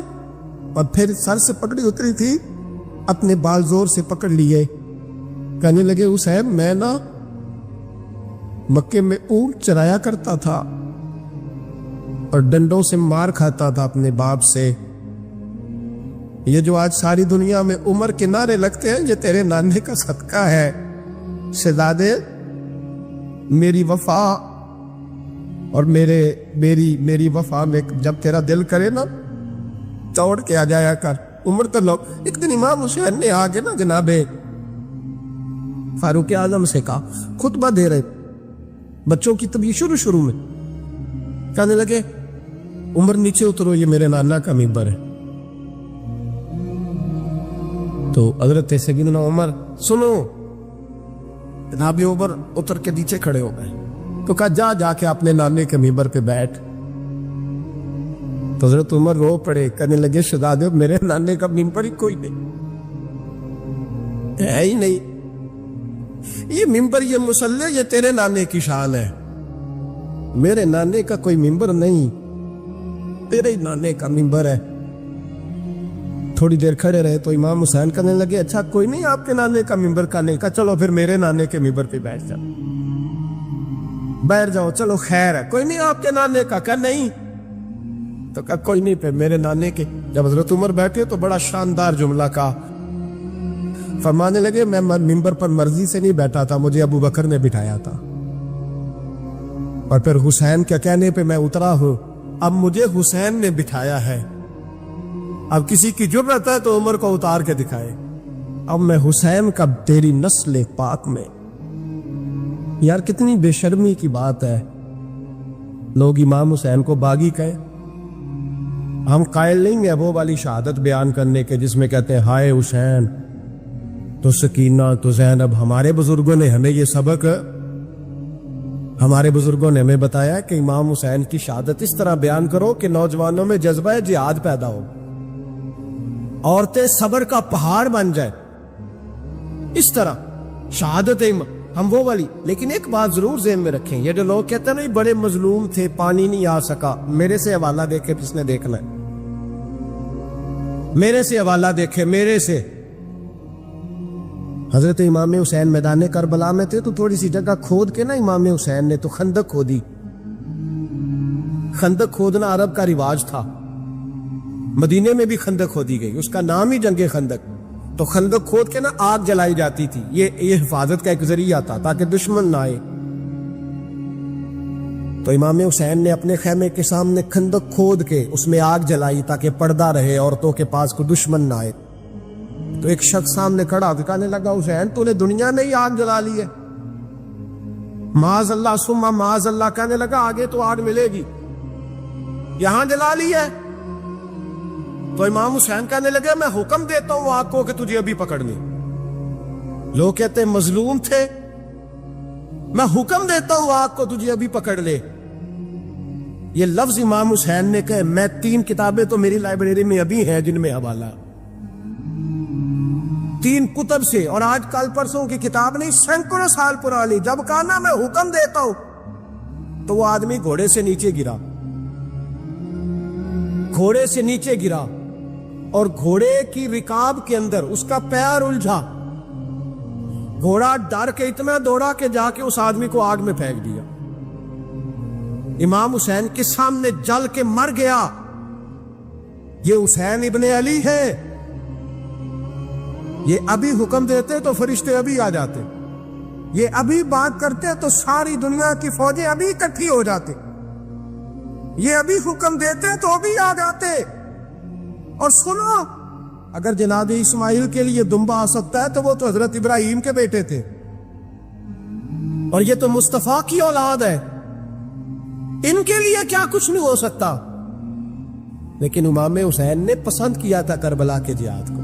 A: اور پھر سر سے پکڑی اتری تھی, اپنے بال زور سے پکڑ لیے. کہنے لگے حسین میں نا مکے میں اونٹ چرایا کرتا تھا اور ڈنڈوں سے مار کھاتا تھا اپنے باپ سے. یہ جو آج ساری دنیا میں عمر کے نعرے لگتے ہیں یہ تیرے نانے کا صدقہ ہے. شہزادے میری وفا اور میری وفا میں جب تیرا دل کرے نا توڑ کے آ جایا کر. عمر تو لوگ ایک دن امام حسین نے آگے نا جناب فاروق اعظم سے کہا, خطبہ دے رہے بچوں کی طبیعت شروع میں, کہنے لگے عمر نیچے اترو, یہ میرے نانا کا ممبر ہے. تو حضرت سیدنا عمر سنو, جناب عمر اتر کے نیچے کھڑے ہو گئے. تو کہا جا کے اپنے نانے کے ممبر پہ بیٹھ. تو حضرت عمر رو پڑے، کہنے لگے شہزادے میرے نانے کا ممبر ہی کوئی نہیں ہے ہی نہیں، یہ ممبر یہ مصلی یہ تیرے نانے کی شان ہے، میرے نانے کا کوئی ممبر نہیں، تیرے ہی نانے کا ممبر ہے۔ تھوڑی دیر کھڑے رہے تو امام حسین کہنے لگے اچھا کوئی نہیں آپ کے نانے کا ممبر کا نہیں، کہا چلو پھر میرے نانے کے ممبر پہ بیٹھ جاؤ چلو خیر ہے، کوئی نہیں آپ کے نانے کا، کہا نہیں، تو کہا کوئی نہیں پھر میرے نانے کے۔ جب حضرت عمر بیٹھے تو بڑا شاندار جملہ کہا، فرمانے لگے میں ممبر پر مرضی سے نہیں بیٹھا تھا، مجھے ابو بکر نے بٹھایا تھا، اور پھر حسین کے کہنے پہ میں اترا ہوں، اب مجھے حسین نے بٹھایا ہے، اب کسی کی جرت ہے تو عمر کو اتار کے دکھائے، اب میں حسین کا تیری نسل پاک میں۔ یار کتنی بے شرمی کی بات ہے، لوگ امام حسین کو باغی کہے، ہم قائل نہیں ہیں وہ والی شہادت بیان کرنے کے جس میں کہتے ہیں ہائے حسین تو سکینہ تو زینب۔ ہمارے بزرگوں نے ہمیں یہ سبق، ہمارے بزرگوں نے ہمیں بتایا کہ امام حسین کی شہادت اس طرح بیان کرو کہ نوجوانوں میں جذبہ جہاد پیدا ہو، عورتیں صبر کا پہاڑ بن جائے، اس طرح شہادت ہم وہ والی۔ لیکن ایک بات ضرور ذہن میں رکھیں، یہ جو لوگ کہتے ہیں نا بڑے مظلوم تھے پانی نہیں آ سکا، میرے سے حوالہ دیکھے جس نے دیکھنا ہے، میرے سے حوالہ دیکھے، میرے سے۔ حضرت امام حسین میدان کربلا میں تھے تو تھوڑی سی جگہ کھود کے نا امام حسین نے تو خندق کھودی، خندق کھودنا عرب کا رواج تھا، مدینے میں بھی خندق کھودی گئی، اس کا نام ہی جنگ خندق۔ تو خندق کھود کے نا آگ جلائی جاتی تھی، یہ حفاظت کا ایک ذریعہ تھا تاکہ دشمن نہ آئے۔ تو امام حسین نے اپنے خیمے کے سامنے خندق کھود کے اس میں آگ جلائی تاکہ پردہ رہے، عورتوں کے پاس کوئی دشمن نہ آئے۔ تو ایک شخص سامنے کھڑا ہو کے کہنے لگا حسین تو نے دنیا میں ہی آگ جلا لی ہے، معاذ اللہ ثم معاذ اللہ، کہنے لگا آگے تو آگ ملے گی، یہاں جلا لی ہے۔ تو امام حسین کہنے لگے میں حکم دیتا ہوں آگ کو کہ تجھے ابھی پکڑ لے، لوگ کہتے ہیں مظلوم تھے، میں حکم دیتا ہوں آگ کو تجھے ابھی پکڑ لے۔ یہ لفظ امام حسین نے کہے، میں 3 کتابیں تو میری لائبریری میں ابھی ہیں جن میں حوالہ 3 کتب سے، اور آج کل پرسوں کی کتاب نہیں، سینکڑوں سال پرانی۔ جب کہا نا میں حکم دیتا ہوں تو وہ آدمی گھوڑے سے نیچے گرا، گھوڑے سے نیچے گرا، اور گھوڑے کی رکاب کے اندر اس کا پیر الجھا، گھوڑا ڈر کے اتنا دوڑا کہ جا کے اس آدمی کو آگ میں پھینک دیا، امام حسین کے سامنے جل کے مر گیا۔ یہ حسین ابن علی ہے، یہ ابھی حکم دیتے تو فرشتے ابھی آ جاتے، یہ ابھی بات کرتے تو ساری دنیا کی فوجیں ابھی اکٹھی ہو جاتے، یہ ابھی حکم دیتے تو ابھی آ جاتے۔ اور سنو، اگر جناب اسماعیل کے لیے دمبا آ سکتا ہے تو وہ تو حضرت ابراہیم کے بیٹے تھے، اور یہ تو مصطفیٰ کی اولاد ہے، ان کے لیے کیا کچھ نہیں ہو سکتا۔ لیکن امام حسین نے پسند کیا تھا کربلا کے جہاد کو،